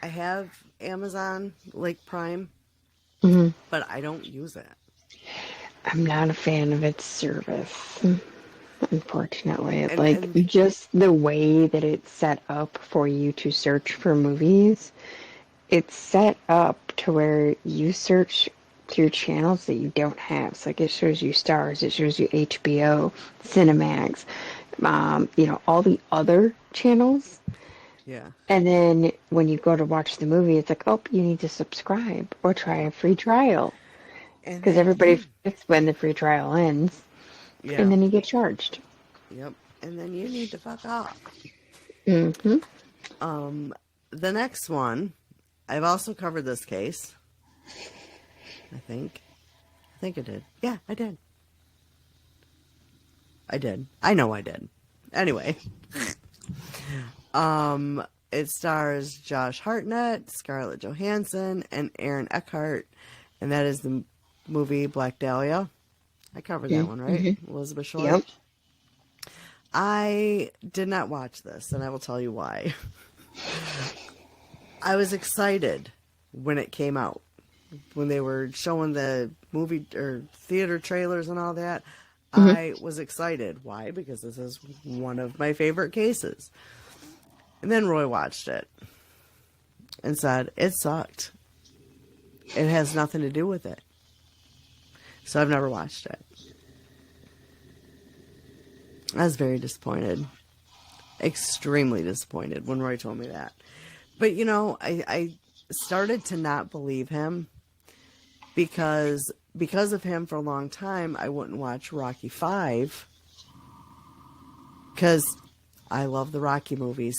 I have Amazon, like Prime, but I don't use it. I'm not a fan of its service, unfortunately. Just the way that it's set up for you to search for movies, it's set up to where you search through channels that you don't have. So like it shows you Stars, it shows you HBO, Cinemax, all the other channels. Yeah. And then when you go to watch the movie, it's like, oh, you need to subscribe or try a free trial. Because everybody forgets when the free trial ends. Yeah. And then you get charged. Yep. And then you need to fuck off. Mm-hmm. The next one, I've also covered this case. I think I did. Yeah, I did. I know I did. Anyway. It stars Josh Hartnett, Scarlett Johansson, and Aaron Eckhart, and that is the movie Black Dahlia. I covered that one, right? Mm-hmm. Elizabeth Short. Yep. I did not watch this, and I will tell you why. I was excited when it came out. When they were showing the movie or theater trailers and all that, I was excited. Why? Because this is one of my favorite cases. And then Roy watched it and said, it sucked. It has nothing to do with it. So I've never watched it. I was very disappointed. Extremely disappointed when Roy told me that. But, you know, I started to not believe him because of him for a long time, I wouldn't watch Rocky V because I love the Rocky movies.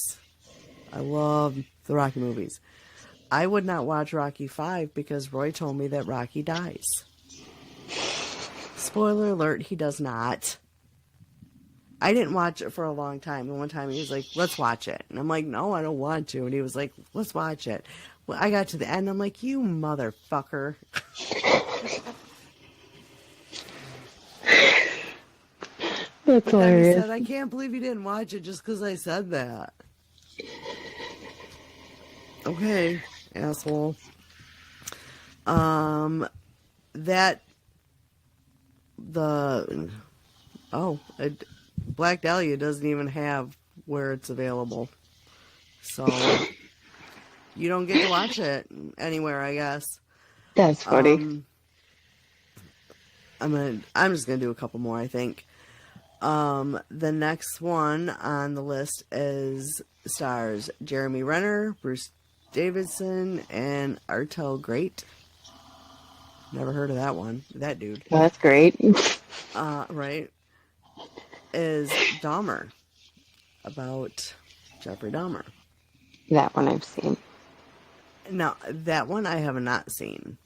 I love the Rocky movies. I would not watch Rocky V because Roy told me that Rocky dies. Spoiler alert, he does not. I didn't watch it for a long time. And one time he was like, let's watch it. And I'm like, no, I don't want to. And he was like, let's watch it. Well, I got to the end. I'm like, you motherfucker. That's hilarious. He said, I can't believe you didn't watch it just because I said that. Okay, asshole. Black Dahlia doesn't even have where it's available. So you don't get to watch it anywhere, I guess. That's funny. I'm just gonna do a couple more, I think. The next one on the list stars Jeremy Renner, Bruce Davidson, and Artel Great. Never heard of that one. That dude. Oh, that's great. Right. Is Dahmer, about Jeffrey Dahmer. That one I've seen. Now, that one I have not seen.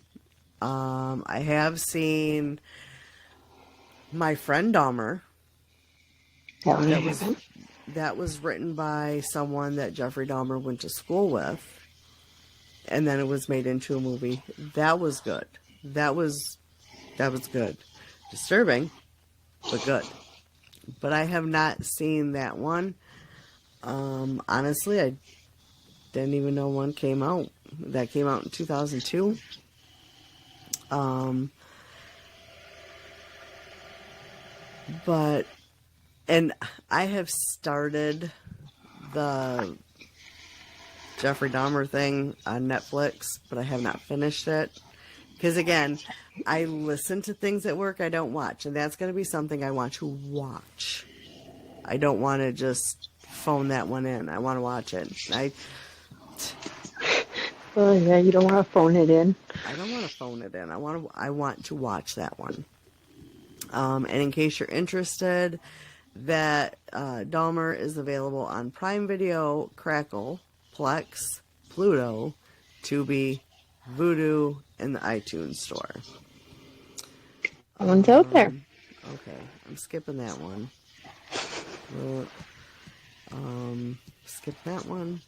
I have seen My Friend Dahmer. That one I haven't. That was written by someone that Jeffrey Dahmer went to school with. And then it was made into a movie. That was good. That was good. Disturbing, but good. But I have not seen that one. Honestly, I didn't even know one came out. That came out in 2002. And I have started the Jeffrey Dahmer thing on Netflix, but I have not finished it. Because again, I listen to things at work I don't watch, and that's going to be something I want to watch. I don't want to just phone that one in. I want to watch it. Oh yeah, you don't want to phone it in. I don't want to phone it in. I want to watch that one. And in case you're interested, that Dahmer is available on Prime Video, Crackle, Plex, Pluto, Tubi, Vudu, and the iTunes store. One's out there. Okay, I'm skipping that one. Skip that one.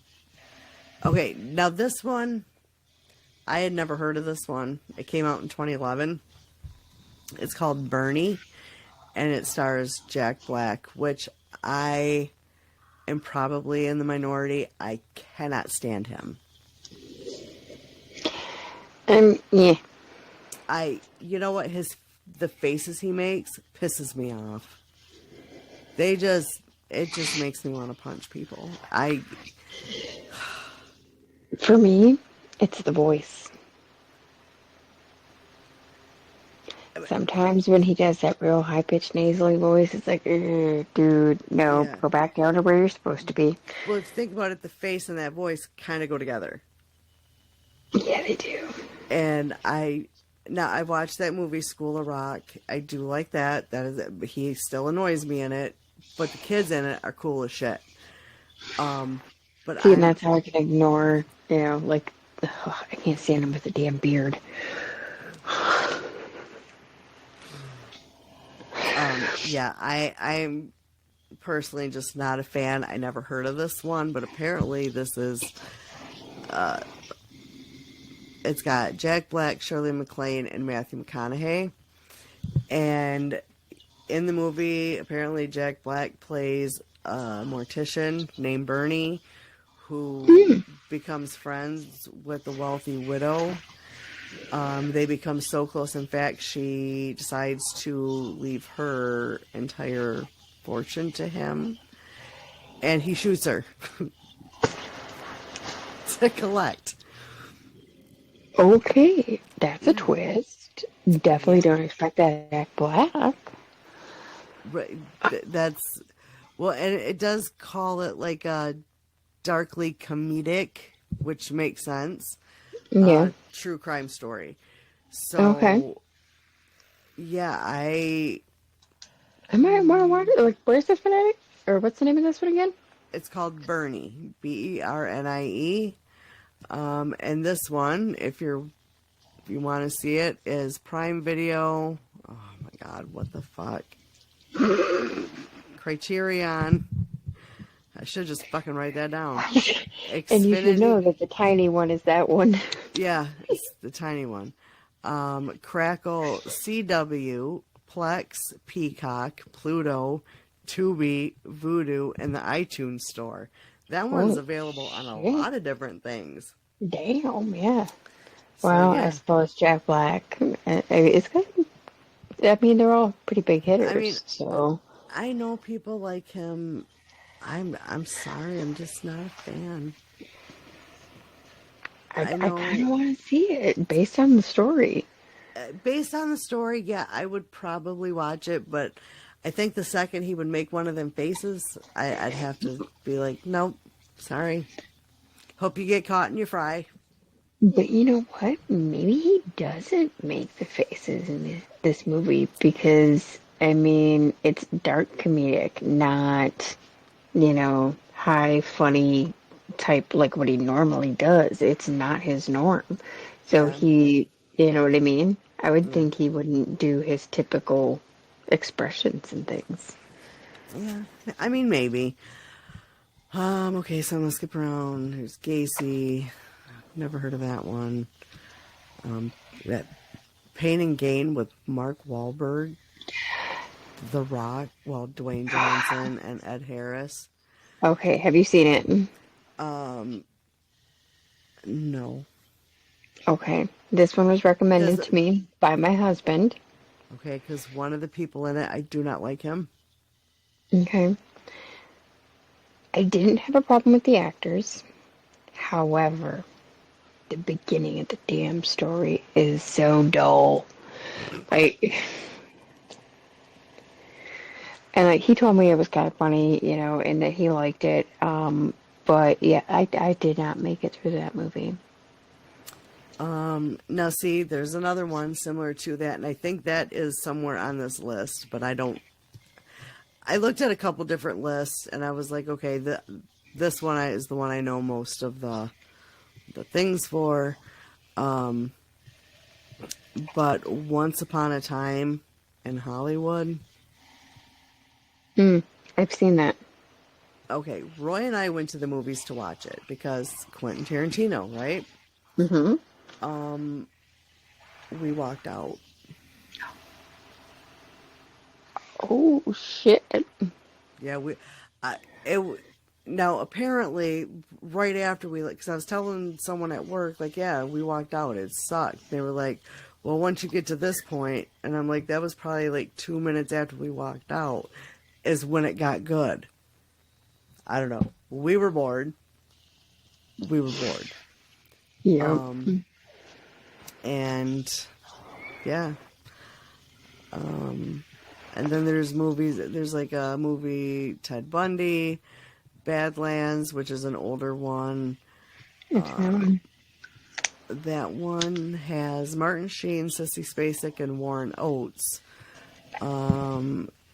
Okay, now this one, I had never heard of this one. It came out in 2011. It's called Bernie, and it stars Jack Black, which I am probably in the minority. I cannot stand him. Yeah. You know what? The faces he makes pisses me off. It just makes me want to punch people. For me, it's the voice. Sometimes when he does that real high-pitched nasally voice, it's like, dude, no, Yeah. Go back down to where you're supposed to be. Well, if you think about it, the face and that voice kind of go together. Yeah, they do. And I watched that movie School of Rock. I do like that. He still annoys me in it, but the kids in it are cool as shit. But See, and that's how I can ignore, like, I can't stand him with a damn beard. Yeah, I'm personally just not a fan. I never heard of this one, but apparently this is, it's got Jack Black, Shirley MacLaine, and Matthew McConaughey. And in the movie, apparently Jack Black plays a mortician named Bernie, who becomes friends with the wealthy widow. They become so close. In fact, she decides to leave her entire fortune to him, and he shoots her to collect. Okay, that's a twist. Definitely don't expect that Jack Black. But that's well, and it does call it like a darkly comedic, which makes sense. Yeah. True crime story. Okay. So, yeah, I I might want to watch it. Like, where's this one at? Or what's the name of this one again? it's called Bernie, Bernie. And this one, if you want to see it, is Prime Video. Oh my God, what the fuck? Criterion. I should just fucking write that down. And you should know that the tiny one is that one. Yeah, it's the tiny one. Crackle, CW, Plex, Peacock, Pluto, Tubi, Vudu, and the iTunes Store. That one's available on a lot of different things. Damn, yeah. So, Well, yeah. I suppose Jack Black. It's good. I mean, they're all pretty big hitters. I mean, so I know people like him. I'm sorry, I'm just not a fan. I kind of want to see it based on the story. Based on the story, yeah, I would probably watch it, but I think the second he would make one of them faces, I'd have to be like, nope, sorry. Hope you get caught in your fry. But you know what? Maybe he doesn't make the faces in this movie because, I mean, it's dark comedic, not, high funny type like what he normally does. It's not his norm. So he, you know what I mean? I would think he wouldn't do his typical expressions and things. Yeah, I mean, maybe. Okay, so I'm gonna skip around. There's Gacy. Never heard of that one. That Pain and Gain with Mark Wahlberg, The Rock, Dwayne Johnson and Ed Harris. Okay, have you seen it? No. Okay, this one was recommended to me by my husband. Okay, because one of the people in it, I do not like him. Okay. I didn't have a problem with the actors. However, the beginning of the damn story is so dull. And he told me it was kind of funny, and that he liked it. But yeah, I did not make it through that movie. Now see, there's another one similar to that, and I think that is somewhere on this list, but I looked at a couple different lists, and I was like, okay, this one is the one I know most of the things for. But Once Upon a Time in Hollywood. I've seen that. Okay, Roy and I went to the movies to watch it because Quentin Tarantino, right? Mm-hmm. We walked out. Oh shit! Yeah, now apparently right after because I was telling someone at work, like, yeah, we walked out. It sucked. They were like, well, once you get to this point, and I'm like, that was probably like 2 minutes after we walked out, is when it got good. I don't know. We were bored. Yeah. And yeah. And then there's movies. There's like a movie, Ted Bundy, Badlands, which is an older one. That one has Martin Sheen, Sissy Spacek, and Warren Oates.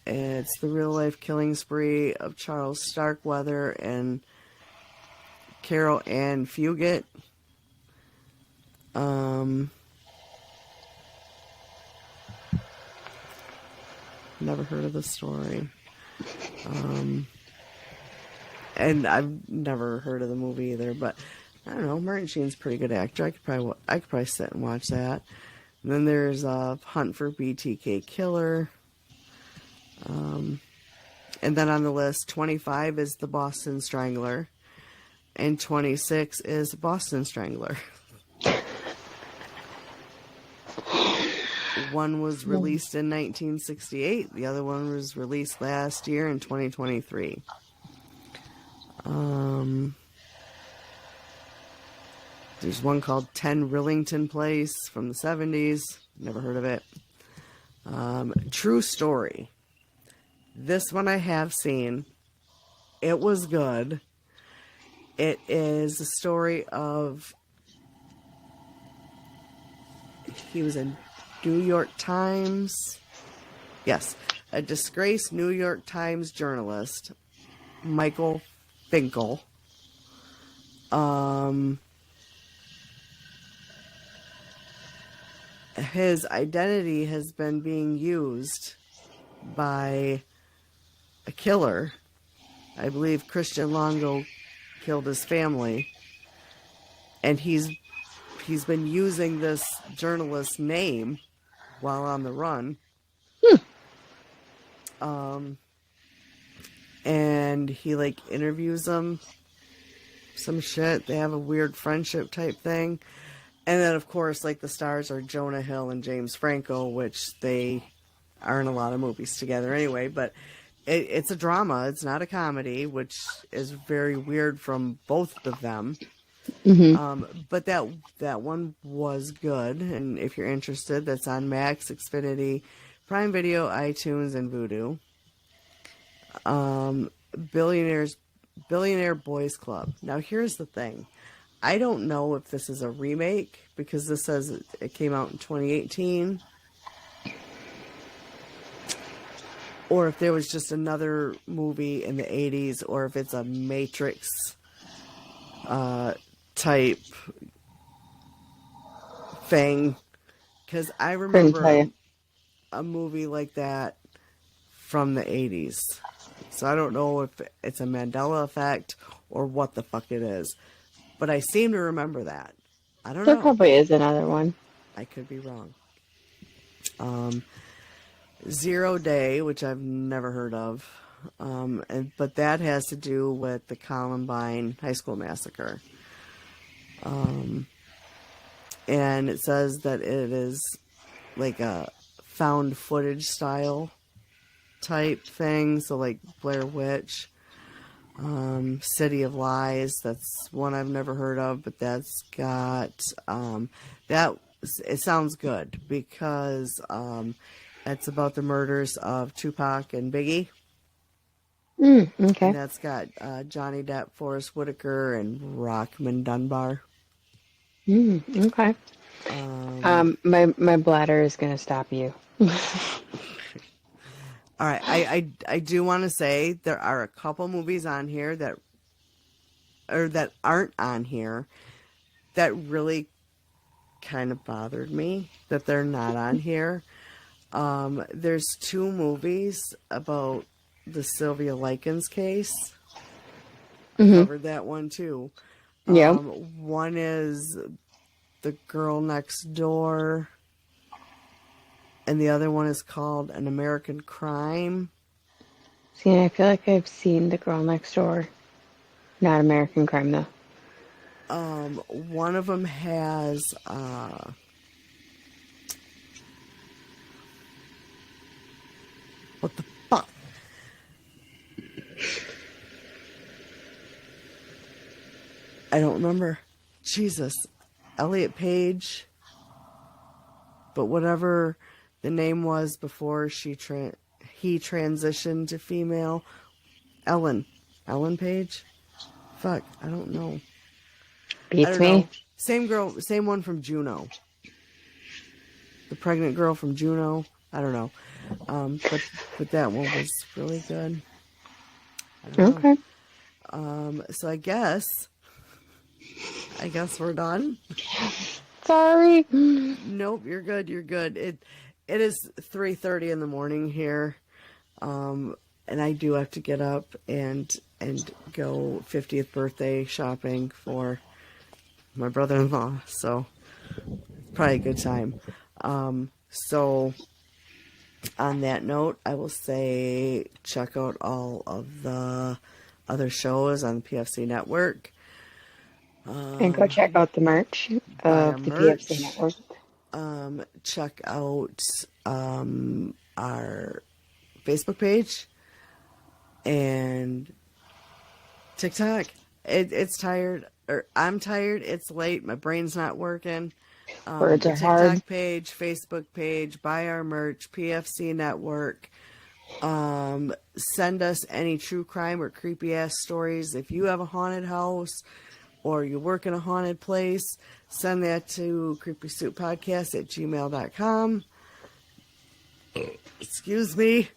It's the real life killing spree of Charles Starkweather and Carol Ann Fugit. Never heard of the story. And I've never heard of the movie either, but I don't know. Martin Sheen's a pretty good actor. I could probably sit and watch that. And then there's Hunt for BTK Killer. And then on the list, 25 is The Boston Strangler, and 26 is Boston Strangler. One was released in 1968. The other one was released last year in 2023. There's one called 10 Rillington Place from the 70s. Never heard of it. True Story. This one I have seen. It was good. It is a story of... He was a New York Times... Yes. A disgraced New York Times journalist. Michael Finkel. His identity has been being used by a killer. I believe Christian Longo killed his family, and he's been using this journalist's name while on the run. And he like interviews them, some shit. They have a weird friendship type thing. And then, of course, like the stars are Jonah Hill and James Franco, which they are in a lot of movies together anyway. But it's a drama. It's not a comedy, which is very weird from both of them. But that one was good. And if you're interested, that's on Max, Xfinity, Prime Video, iTunes, and Vudu. Billionaire Boys Club. Now, here's the thing. I don't know if this is a remake, because this says it came out in 2018. Or if there was just another movie in the 80s, or if it's a Matrix type thing. Because I remember a movie like that from the 80s. So I don't know if it's a Mandela effect or what the fuck it is. But I seem to remember that. I don't know. There probably is another one. I could be wrong. Zero Day, which I've never heard of. But that has to do with the Columbine High School Massacre. And it says that it is like a found footage style type thing. So like Blair Witch. City of Lies, that's one I've never heard of, but that's got it sounds good because it's about the murders of Tupac and Biggie. Okay. And that's got Johnny Depp, Forrest Whitaker, and Rockman Dunbar. Okay. My bladder is gonna stop you. All right, I do want to say there are a couple movies on here that aren't on here that really kind of bothered me that they're not on here. There's two movies about the Sylvia Likens case. I covered that one too. Yeah. One is The Girl Next Door. And the other one is called An American Crime. See, I feel like I've seen The Girl Next Door. Not American Crime, though. One of them has what the fuck? I don't remember. Jesus. Elliot Page. But whatever the name was before he transitioned to female. Ellen Page? Fuck, I don't know. Beats me. Same girl, same one from Juno. The pregnant girl from Juno. I don't know. But that one was really good. Okay. So I guess we're done. Sorry. Nope, you're good. It is 3:30 in the morning here. And I do have to get up and go 50th birthday shopping for my brother-in-law. So probably a good time. So on that note, I will say check out all of the other shows on the PFC network. And go check out the merch of the PFC network. check out our Facebook page and TikTok. It's tired, or I'm tired. It's late. My brain's not working. Words The are TikTok hard. page, Facebook page, buy our merch, PFC Network. Send us any true crime or creepy ass stories. If you have a haunted house or you work in a haunted place, send that to creepysuitpodcast@gmail.com. Excuse me.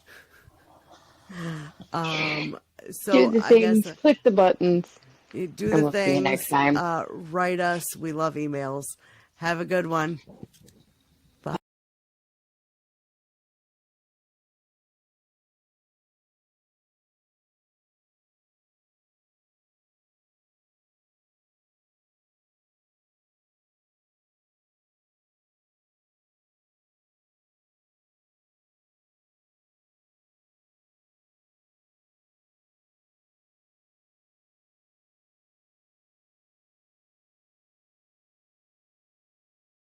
So Do the I guess things, click the buttons, you do and the we'll see you things. next time. Write us. We love emails. Have a good one.